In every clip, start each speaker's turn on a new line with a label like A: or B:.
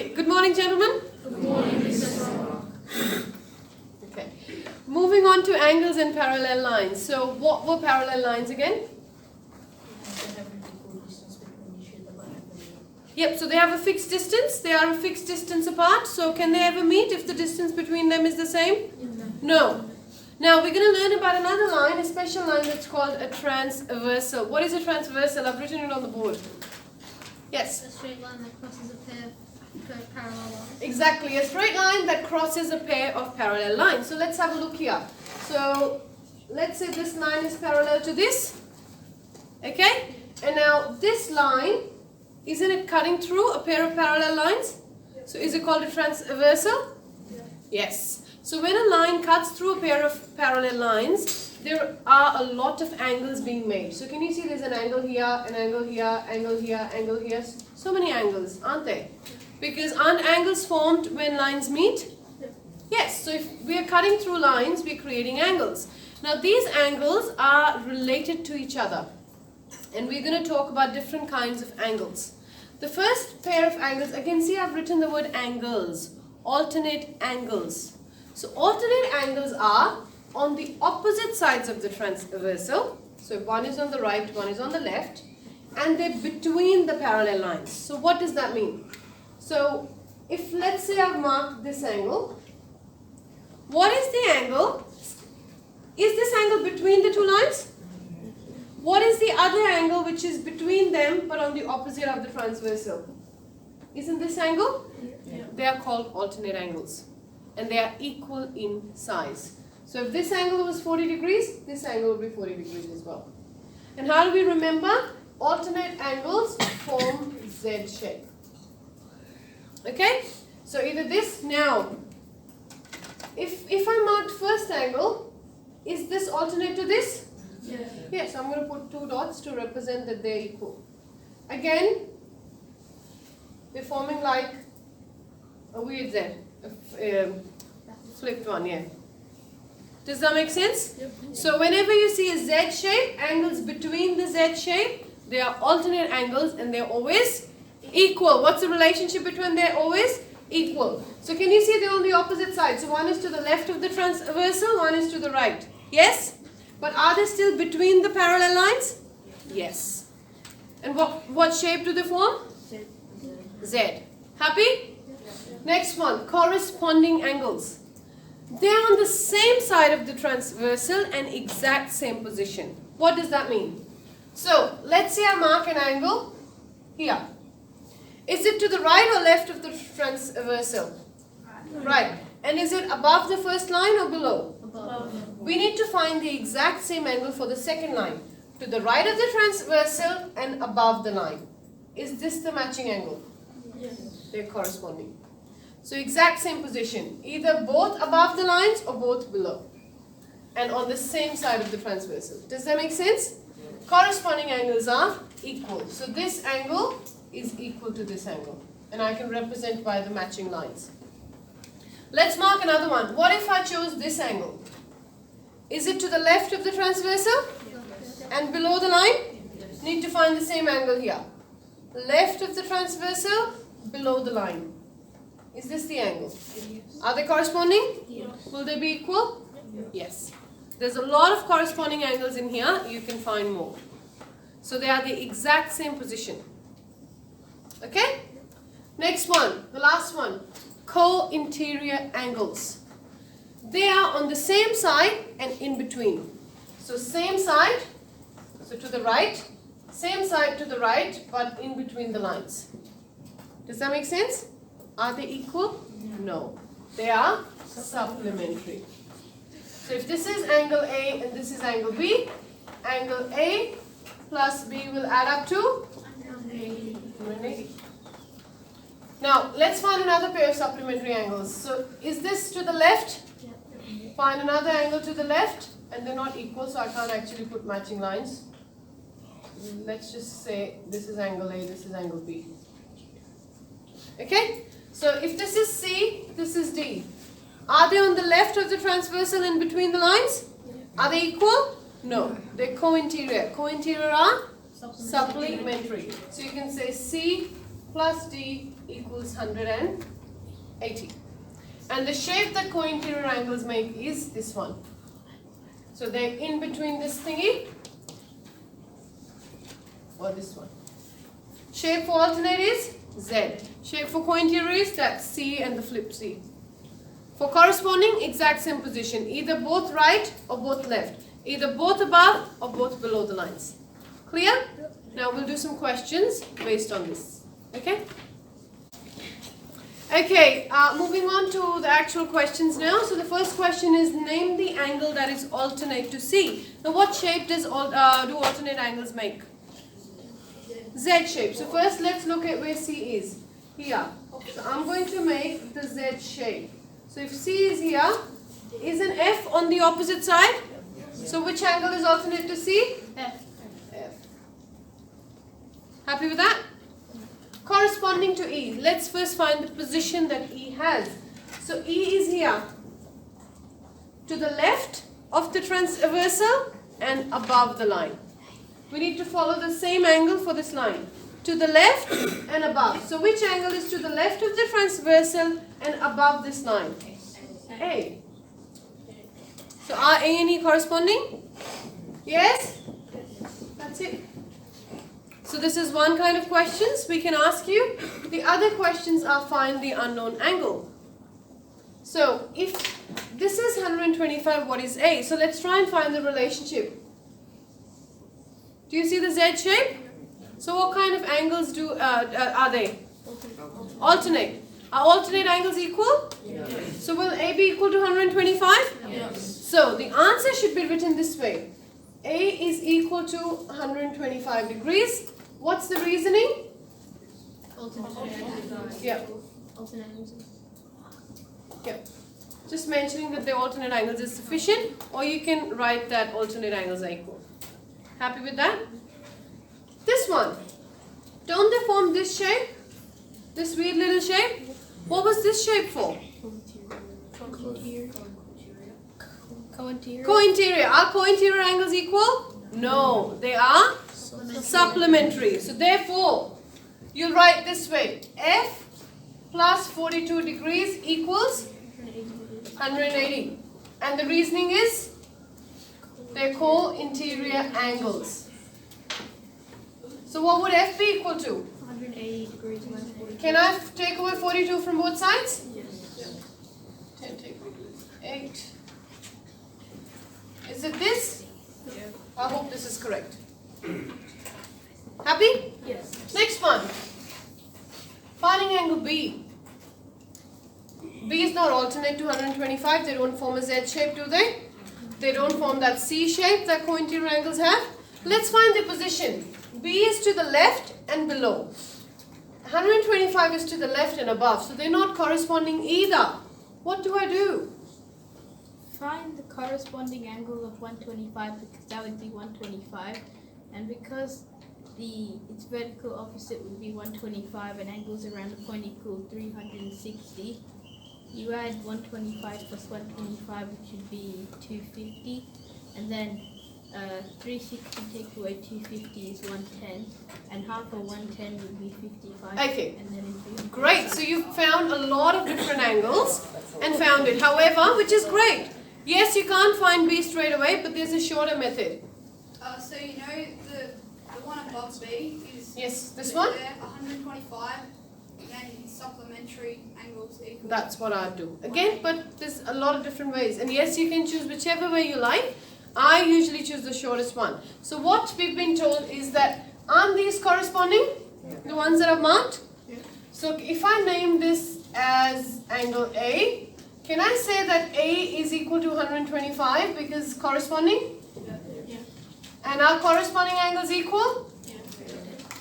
A: Okay, good morning, gentlemen.
B: Good morning, Mrs.
A: Okay, moving on to angles and parallel lines. So, what were parallel lines again? Yep, so they have a fixed distance. They are a fixed distance apart. So, can they ever meet if the distance between them is the same? No. Now, we're going to learn about another line, a special line that's called a transversal. What is a transversal? I've written it on the board. Yes?
B: A straight line that crosses a pair of parallel lines.
A: Exactly, a straight line that crosses a pair of parallel lines. So let's have a look here. So let's say this line is parallel to this. Okay? And now this line, isn't it cutting through a pair of parallel lines? So is it called a transversal? Yes. So when a line cuts through a pair of parallel lines, there are a lot of angles being made. So can you see there's an angle here, an angle here, angle here, angle here. So many angles, aren't there? Because aren't angles formed when lines meet? Yes, so if we are cutting through lines, we are creating angles. Now these angles are related to each other. And we're going to talk about different kinds of angles. The first pair of angles, again see I've written the word angles, alternate angles. So alternate angles are on the opposite sides of the transversal. So one is on the right, one is on the left. And they're between the parallel lines. So what does that mean? So, if let's say I've marked this angle, what is the angle? Is this angle between the two lines? What is the other angle which is between them but on the opposite of the transversal? Isn't this angle?
B: Yeah.
A: They are called alternate angles and they are equal in size. So, if this angle was 40 degrees, this angle will be 40 degrees as well. And how do we remember? Alternate angles form Z shape. Okay, so either this now, if I marked first angle, is this alternate to this?
B: Yeah.
A: Yes, I'm going to put two dots to represent that they're equal. Again, they're forming like a weird Z, a flipped one, yeah. Does that make sense?
B: Yep.
A: So whenever you see a Z shape, angles between the Z shape, they are alternate angles and they're always equal. What's the relationship between they're always equal? So can you see they're on the opposite side? So one is to the left of the transversal, one is to the right. Yes? But are they still between the parallel lines? Yes. And what shape do they form? Z. Happy? Next one, corresponding angles. They're on the same side of the transversal and exact same position. What does that mean? So let's say I mark an angle here. Is it to the right or left of the transversal? Right. And is it above the first line or below?
B: Above.
A: We need to find the exact same angle for the second line. To the right of the transversal and above the line. Is this the matching angle?
B: Yes.
A: They're corresponding. So exact same position. Either both above the lines or both below. And on the same side of the transversal. Does that make sense? Corresponding angles are equal. So this angle is equal to this angle. And I can represent by the matching lines. Let's mark another one. What if I chose this angle? Is it to the left of the transversal? And below the line? Need to find the same angle here. Left of the transversal, below the line. Is this the angle? Are they corresponding?
B: Yes.
A: Will they be equal? Yes. There's a lot of corresponding angles in here. You can find more. So they are the exact same position. Okay? Next one, the last one. Co-interior angles. They are on the same side and in between. So same side, so to the right. Same side to the right, but in between the lines. Does that make sense? Are they equal? No. They are supplementary. So if this is angle A and this is angle B, angle A plus B will add up to 180. Now let's find another pair of supplementary angles. So is this to the left? Find another angle to the left, and they're not equal, so I can't actually put matching lines. Let's just say this is angle A, this is angle B. Okay? So if this is C, this is D. Are they on the left of the transversal in between the lines? Are they equal? No. They're co-interior. Co-interior are supplementary. So you can say C plus D equals 180. And the shape that co-interior angles make is this one. So they're in between this thingy or this one. Shape for alternate is Z. Shape for co-interior is that C and the flip C. For corresponding, exact same position. Either both right or both left. Either both above or both below the lines. Clear? Now we'll do some questions based on this. Okay? Okay, moving on to the actual questions now. So the first question is, name the angle that is alternate to C. Now what shape do alternate angles make? Z shape. So first let's look at where C is. Here. So I'm going to make the Z shape. So if C is here, is an F on the opposite side? So which angle is alternate to C?
B: F.
A: F. Happy with that? Corresponding to E. Let's first find the position that E has. So E is here. To the left of the transversal and above the line. We need to follow the same angle for this line. To the left and above. So which angle is to the left of the transversal and above this line? A. So are A and E corresponding? Yes? That's it. So this is one kind of questions we can ask you. The other questions are find the unknown angle. So if this is 125, what is A? So let's try and find the relationship. Do you see the Z shape? So what kind of angles are they? Alternate. Are alternate angles equal? Yes. So will A be equal to 125?
B: Yes.
A: So the answer should be written this way. A is equal to 125 degrees. What's the reasoning? Yeah. Yeah. Just mentioning that the alternate angles is sufficient, or you can write that alternate angles are equal. Happy with that? This one. Don't they form this shape? This weird little shape? What was this shape for?
B: Co-interior.
A: Co-interior. Are co-interior angles equal? No, they are supplementary. So therefore, you write this way. F plus 42 degrees equals 180. And the reasoning is they're co-interior angles. So what would F be equal to?
B: 180 degrees minus 42.
A: Can I take away 42 from both sides?
B: Yes.
A: 10 take 8. Is it this?
B: Yeah.
A: I hope this is correct. Happy?
B: Yes.
A: Next one. Finding angle B. B is not alternate to 125. They don't form a Z shape, do they? They don't form that C shape that co-interior angles have. Let's find the position. B is to the left and below. 125 is to the left and above. So they're not corresponding either. What do I do?
B: Find the corresponding angle of 125 because that would be 125, and because its vertical opposite would be 125 and angles around the point equal 360, you add 125 plus 125, which would be 250, and then 360 take away 250 is 110, and half of 110 would be 55.
A: Okay.
B: And then it'd be
A: Great. So you've found a lot of different angles and found it. However, which is great. Yes, you can't find B straight away, but there's a shorter method.
C: So you know the one above B is
A: Yes, this one?
C: there, 125, and then supplementary angles equal.
A: That's what I do. Again, but there's a lot of different ways. And yes, you can choose whichever way you like. I usually choose the shortest one. So what we've been told is that, aren't these corresponding? The ones that I've marked?
C: Yeah.
A: So if I name this as angle A, can I say that A is equal to 125 because corresponding?
C: Yeah.
A: And are corresponding angles equal?
C: Yeah.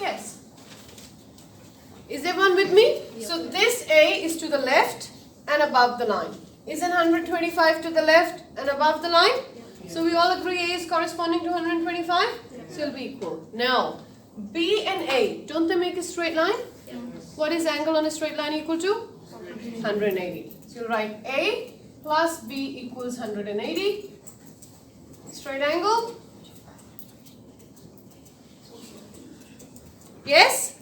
A: Yes. Is everyone with me?
B: Yep.
A: So this A is to the left and above the line. Isn't 125 to the left and above the line? So we all agree A is corresponding to 125? So it'll be equal. Now, B and A, don't they make a straight line?
B: Yeah.
A: What is angle on a straight line equal to? 180. So you'll write A plus B equals 180. Straight angle? Yes?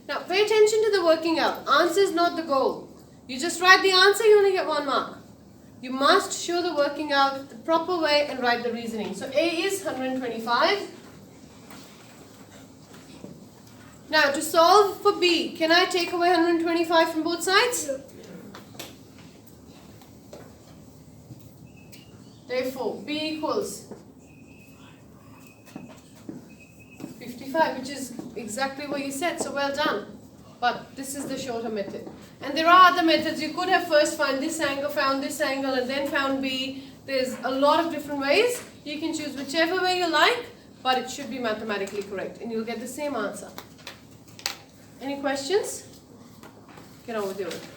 A: Now pay attention to the working out. Answer is not the goal. You just write the answer, you only get 1 mark. You must show the working out the proper way and write the reasoning. So A is 125. Now to solve for B, can I take away 125 from both sides? Therefore, B equals 55, which is exactly what you said, so well done. But this is the shorter method. And there are other methods. You could have first found this angle, and then found B. There's a lot of different ways. You can choose whichever way you like, but it should be mathematically correct, and you'll get the same answer. Any questions? Get on with your work.